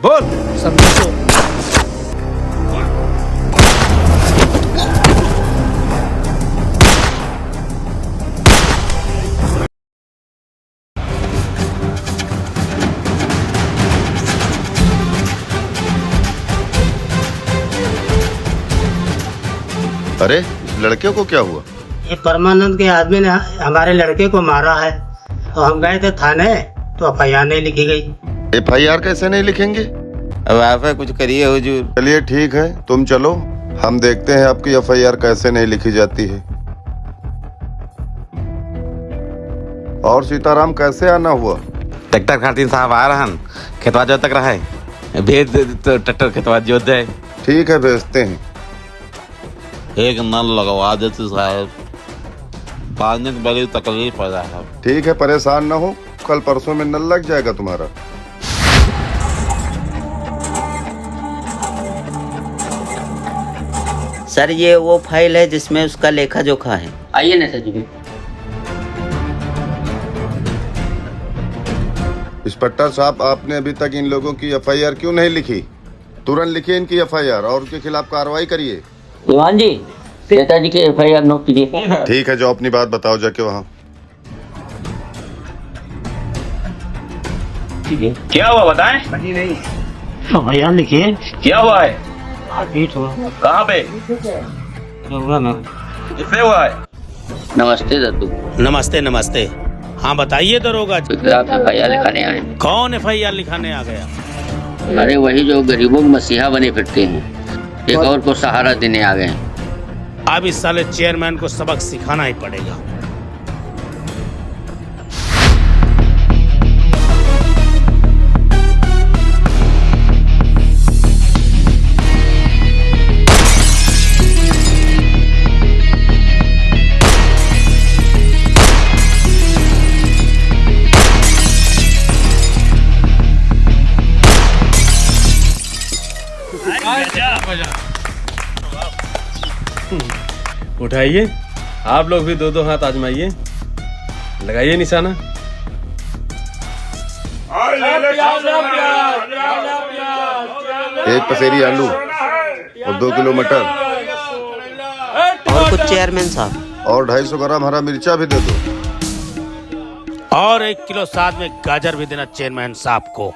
बोल समझो। अरे लड़के को क्या हुआ? ये परमानंद के आदमी ने हमारे लड़के को मारा है। तो हम गए थे थाने, तो एफआईआर नहीं लिखी गई। एफआईआर कैसे नहीं लिखेंगे? अब आप कुछ करिए हुजूर। चलिए ठीक है, तुम चलो, हम देखते हैं आपकी एफआईआर कैसे नहीं लिखी जाती है। और सीताराम कैसे आना हुआ? ट्रैक्टर खातिर साहब आ रहन, खेतवा जो तक रहा है भेज दे तो ट्रैक्टर खेतवा जोत दे। ठीक है, भेजते हैं। एक नल लगवा देते साहब, पानी की बड़ी तकलीफ है साहब। ठीक है, परेशान ना हो, कल परसों में नल लग जाएगा तुम्हारा। सर ये वो फाइल है जिसमें उसका लेखा जोखा है। आइए ना सर जी। इंस्पेक्टर साहब, आपने अभी तक इन लोगों की एफआईआर क्यों नहीं लिखी? तुरंत लिखिए इनकी एफआईआर और उनके खिलाफ कार्रवाई करिए। दीवान जी, पिताजी की एफआईआर नोट कीजिए। ठीक है, जो अपनी बात बताओ जाके वहाँ। क्या हुआ बताएं? एफआईआर लिखिए। क्या हुआ है? पीट हुआ। कहाँ पे? हुआ ना। किससे हुआ है? नमस्ते दद्दू। नमस्ते नमस्ते। हाँ बताइए दरोगा जी। आप एफआईआर लिखाने आए? कौन एफआईआर लिखाने आ गया? अरे वही जो गरीबों के मसीहा बने फिरते हैं, एक और को सहारा देने आ गए हैं। अब इस साले चेयरमैन को सबक सिखाना ही पड़ेगा। उठाइए, आप लोग भी दो दो हाथ आजमाइए, लगाइए निशाना। एक पसेरी आलू और 2 किलो मटर और कुछ चेयरमैन साहब। और 250 ग्राम हरा मिर्चा भी दे दो। और 1 किलो साथ में गाजर भी देना चेयरमैन साहब को,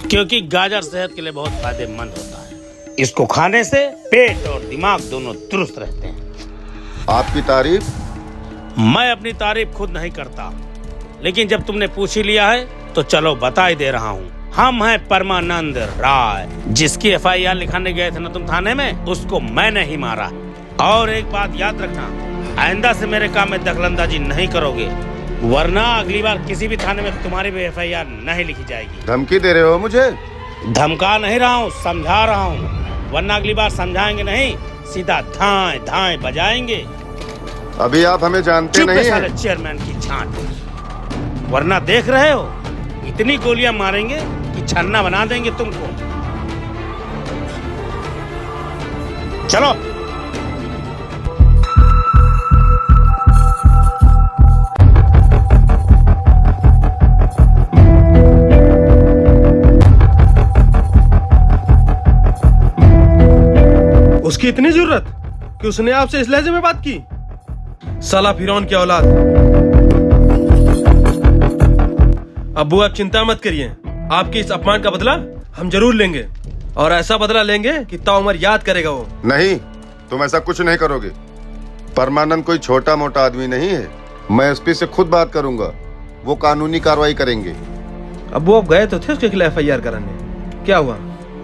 क्योंकि गाजर सेहत के लिए बहुत फायदेमंद होता है। इसको खाने से पेट और दिमाग दोनों दुरुस्त रहते हैं। आपकी तारीफ? मैं अपनी तारीफ खुद नहीं करता, लेकिन जब तुमने पूछ ही लिया है तो चलो बता ही दे रहा हूँ। हम हैं परमानंद राय, जिसकी एफआईआर लिखाने गए थे ना तुम थाने में, उसको मैंने ही मारा। और एक बात याद रखना, आइंदा से मेरे काम में दखलंदाजी नहीं करोगे, वरना अगली बार किसी भी थाने में तुम्हारी भी एफआईआर नहीं लिखी जाएगी। धमकी दे रहे हो मुझे? धमका नहीं रहा हूँ, समझा रहा हूँ, वरना अगली बार समझाएंगे नहीं, सीधा धाए धाए बजाएंगे। अभी आप हमें जानते नहीं हैं। चेयरमैन की छांट, वरना देख रहे हो इतनी गोलियां मारेंगे कि छन्ना बना देंगे तुमको। चलो। उसकी इतनी जरूरत कि उसने आपसे इस लहजे में बात की? साला फिरौन की औलाद। अब्बू आप चिंता मत करिए, आपके इस अपमान का बदला हम जरूर लेंगे, और ऐसा बदला लेंगे कि ताउमर याद करेगा वो। नहीं, तुम ऐसा कुछ नहीं करोगे। परमानंद कोई छोटा मोटा आदमी नहीं है। मैं एसपी से खुद बात करूंगा, वो कानूनी कार्रवाई करेंगे। अब्बू आप गए तो थे उसके खिलाफ एफआईआर कराने, क्या हुआ?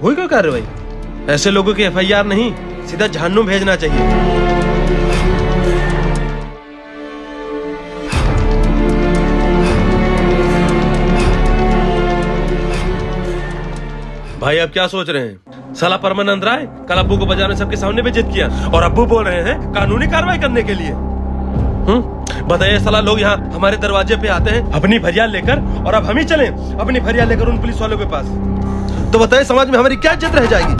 हुई कोई कार्रवाई? ऐसे लोगों की एफआईआर नहीं, सीधा जहन्नुम भेजना चाहिए। भाई आप क्या सोच रहे हैं? साला परमानंद राय कल अब्बू को बाजार में सबके सामने बेइज्जत किया, और अब्बू बोल रहे हैं कानूनी कार्रवाई करने के लिए। बताइए, साला लोग यहाँ हमारे दरवाजे पे आते हैं अपनी फरियाद लेकर, और अब हम ही चलें अपनी फरियाद लेकर उन पुलिस वालों के पास? तो बताइए समाज में हमारी क्या इज्जत रह जाएगी?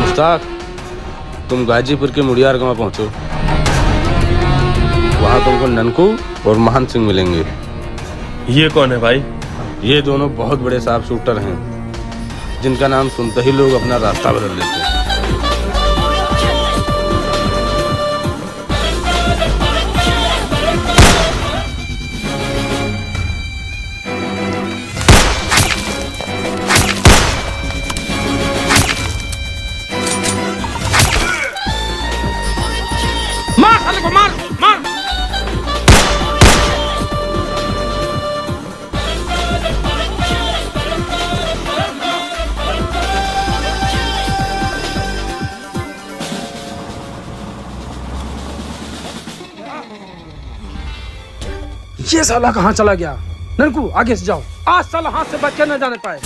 मुश्ताक, तुम गाजीपुर के मुड़ियार गांव पहुंचो। तुमको ननकू और महंत सिंह मिलेंगे। ये कौन है भाई? ये दोनों बहुत बड़े शार्प शूटर हैं, जिनका नाम सुनते ही लोग अपना रास्ता बदल लेते हैं। मार साले को, मार मार। ये साला कहाँ चला गया? ननकू आगे से जाओ, आज साला हाथ से बच के न जाने पाए।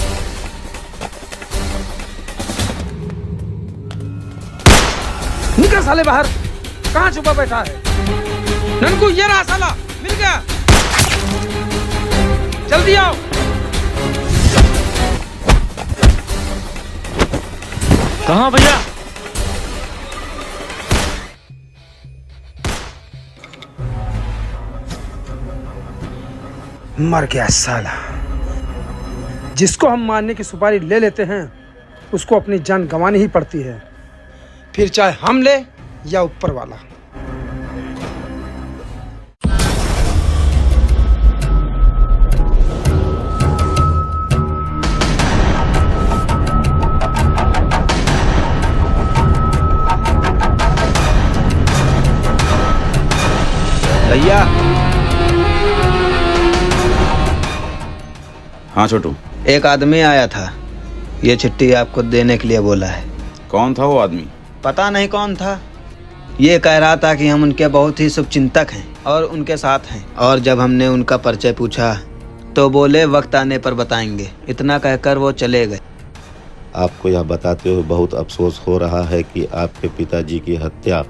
निकल साले बाहर, कहाँ छुपा बैठा है? ननकू ये रहा साला, मिल गया। जल्दी आओ। कहाँ भैया? मर गया साला। जिसको हम मारने की सुपारी ले लेते हैं उसको अपनी जान गंवानी ही पड़ती है, फिर चाहे हम ले या ऊपर वाला। भैया। हाँ छोटू। एक आदमी आया था, ये चिट्ठी आपको देने के लिए बोला है। कौन था वो आदमी? पता नहीं कौन था, ये कह रहा था कि हम उनके बहुत ही शुभचिंतक हैं और उनके साथ हैं। और जब हमने उनका परिचय पूछा तो बोले वक्त आने पर बताएंगे। इतना कहकर वो चले गए। आपको यह बताते हुए बहुत अफसोस हो रहा है कि आपके पिताजी की हत्या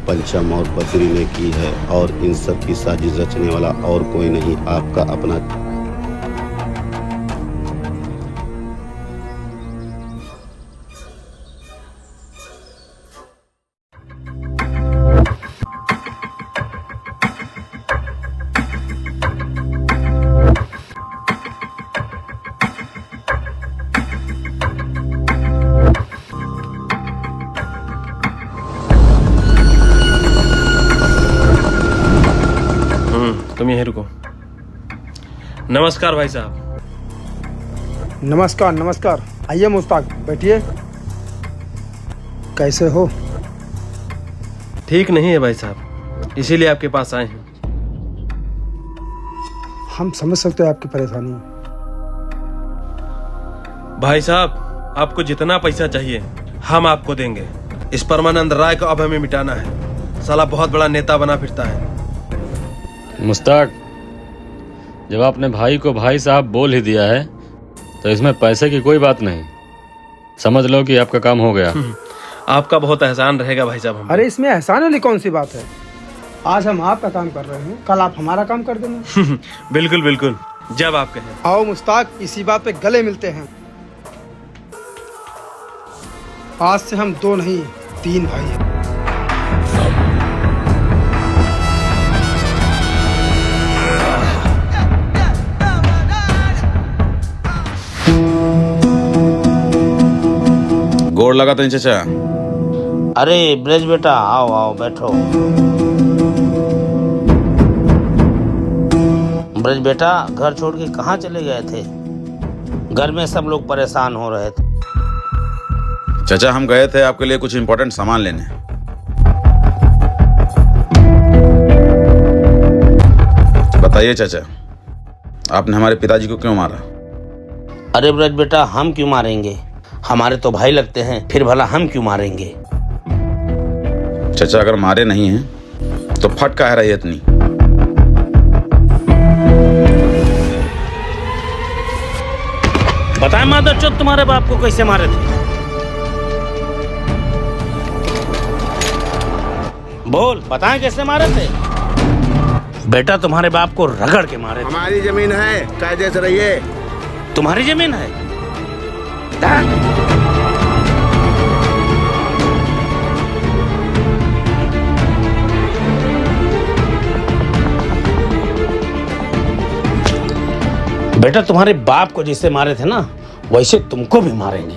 पंचम और बद्री ने की है और इन सब की साजिश रचने वाला और कोई नहीं, आपका अपना। तुम यहीं रुको। नमस्कार भाई साहब। नमस्कार नमस्कार, आइए मुश्ताक, बैठिए। कैसे हो? ठीक नहीं है भाई साहब, इसीलिए आपके पास आए हैं। हम समझ सकते हैं आपकी परेशानी। भाई साहब, आपको जितना पैसा चाहिए हम आपको देंगे। इस परमानंद राय को अब हमें मिटाना है। साला बहुत बड़ा नेता बना फिरता है। मुश्ताक, जब आपने भाई को भाई साहब बोल ही दिया है तो इसमें पैसे की कोई बात नहीं। समझ लो कि आपका काम हो गया। आपका बहुत एहसान रहेगा भाई साहब। अरे इसमें एहसान वाली कौन सी बात है? आज हम आपका काम कर रहे हैं, कल आप हमारा काम कर देना। बिल्कुल बिल्कुल, जब आप कहें। आओ मुश्ताक, इसी बात पे गले मिलते हैं। आज से हम 2 नहीं 3 भाई हैं। गोड़ लगा तो चाचा। अरे ब्रज बेटा, आओ आओ बैठो। ब्रज बेटा, घर छोड़ के कहाँ चले गए थे? घर में सब लोग परेशान हो रहे थे। चाचा हम गए थे आपके लिए कुछ इंपॉर्टेंट सामान लेने। बताइए चाचा, आपने हमारे पिताजी को क्यों मारा? अरे ब्रज बेटा, हम क्यों मारेंगे? हमारे तो भाई लगते हैं, फिर भला हम क्यों मारेंगे? चाचा अगर मारे नहीं हैं तो फट काहे रही है इतनी? बताएं मादरचोद, तुम्हारे बाप को कैसे मारे थे? बोल, बताएं कैसे मारे थे? बेटा तुम्हारे बाप को रगड़ के मारे थे। हमारी जमीन है, कायदे से रहिए। तुम्हारी जमीन है? बेटा तुम्हारे बाप को जैसे मारे थे ना वैसे तुमको भी मारेंगे।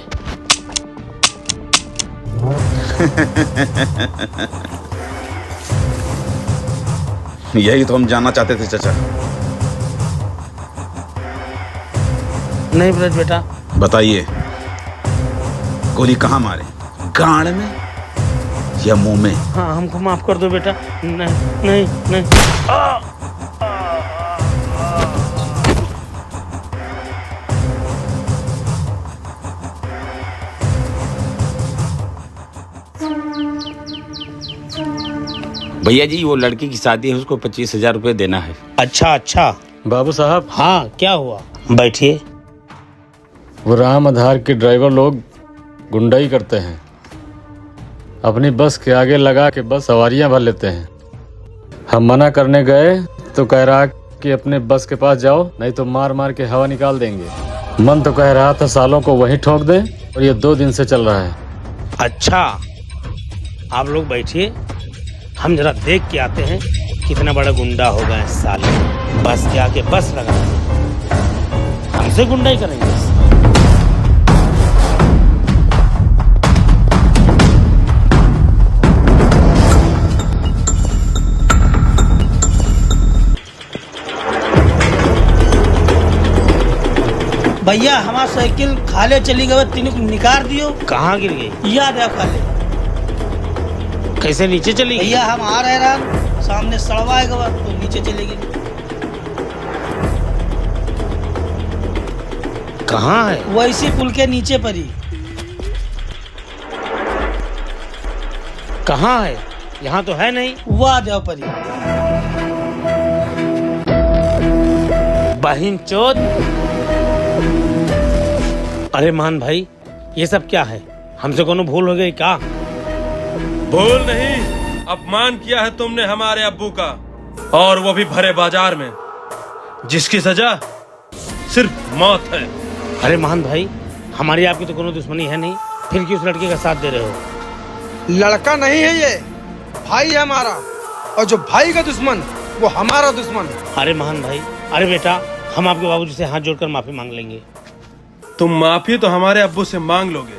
यही तो हम जानना चाहते थे चाचा। नहीं ब्रज बेटा। बताइए, गोली कहाँ मारे, गाड़ में या मुंह में? हाँ हमको माफ कर दो बेटा। नहीं नहीं नहीं। भैया जी वो लड़की की शादी है, उसको 25,000 रुपए देना है। अच्छा अच्छा बाबू साहब। हाँ क्या हुआ, बैठिए। वो राम आधार के ड्राइवर लोग गुंडाई करते हैं, अपनी बस के आगे लगा के बस सवारियां भर लेते हैं। हम मना करने गए तो कह रहा कि अपने बस के पास जाओ नहीं तो मार मार के हवा निकाल देंगे। मन तो कह रहा था सालों को वहीं ठोक दें, और ये 2 दिन से चल रहा है। अच्छा आप लोग बैठिए, हम जरा देख के आते हैं कितना बड़ा गुंडा होगा इस साल। बस के आके बस लगा हमसे गुंडाई करेंगे। भैया हमारा साइकिल खाले चली गई, तीनों को निकाल दियो। कहाँ गिर गई? याद है खाले। कैसे नीचे चली गई? भैया हम आ रहे हैं, सामने सड़वा आएगा तो नीचे चले गई। कहाँ है? वैसे पुल के नीचे पर ही। कहाँ है? यहाँ तो है नहीं। वहाँ जाओ पर ही। बहिन चोद। अरे मान भाई ये सब क्या है? हमसे कोनो भूल हो गई क्या? भूल नहीं, अपमान किया है तुमने हमारे अब्बू का, और वो भी भरे बाजार में, जिसकी सजा सिर्फ मौत है। अरे मान भाई हमारी आपकी तो कोनो दुश्मनी है नहीं, फिर क्यों उस लड़के का साथ दे रहे हो? लड़का नहीं है ये, भाई है हमारा, और जो भाई का दुश्मन वो हमारा दुश्मन। अरे महान भाई, अरे बेटा हम आपके बाबूजी से हाथ जोड़कर माफी मांग लेंगे। तुम माफी तो हमारे अब्बू से मांग लोगे,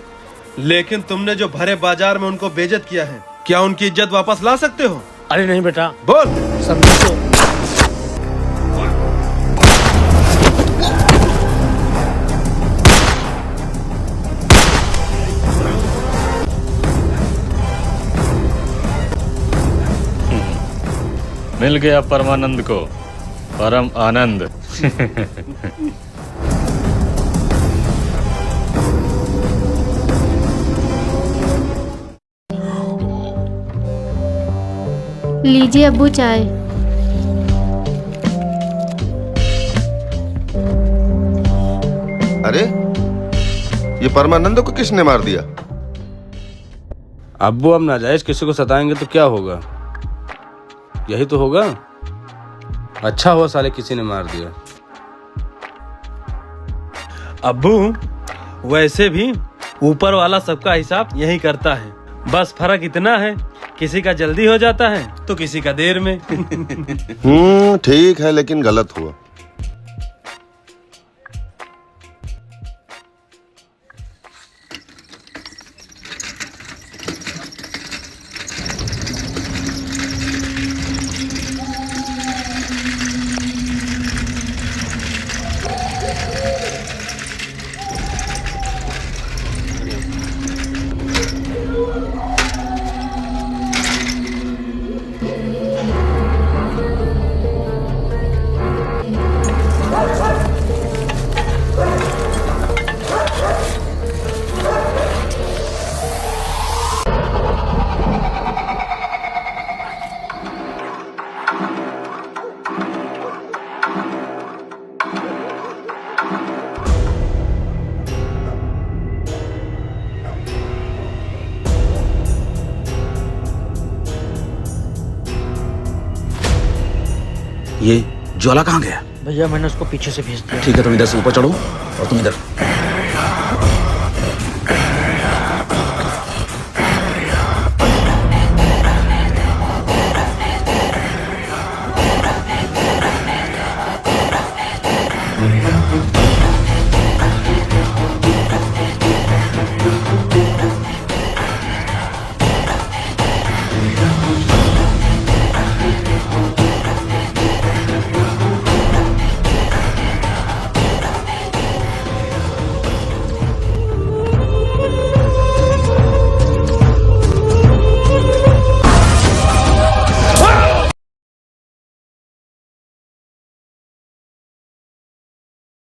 लेकिन तुमने जो भरे बाजार में उनको बेइज्जत किया है, क्या उनकी इज्जत वापस ला सकते हो? अरे नहीं बेटा। बोल। समझो। मिल गया परमानंद को परम आनंद। लीजिए अब्बू चाय। अरे ये परमानंद को किसने मार दिया? अब्बू अब नाजायज किसी को सताएंगे तो क्या होगा? यही तो होगा। अच्छा हुआ साले किसी ने मार दिया। अब्बू वैसे भी ऊपर वाला सबका हिसाब यही करता है, बस फर्क इतना है किसी का जल्दी हो जाता है तो किसी का देर में। ठीक है, लेकिन गलत हुआ। ये ज्वाला कहाँ गया? भैया मैंने उसको पीछे से भेज दिया। ठीक है, तुम इधर से ऊपर चढ़ो और तुम इधर।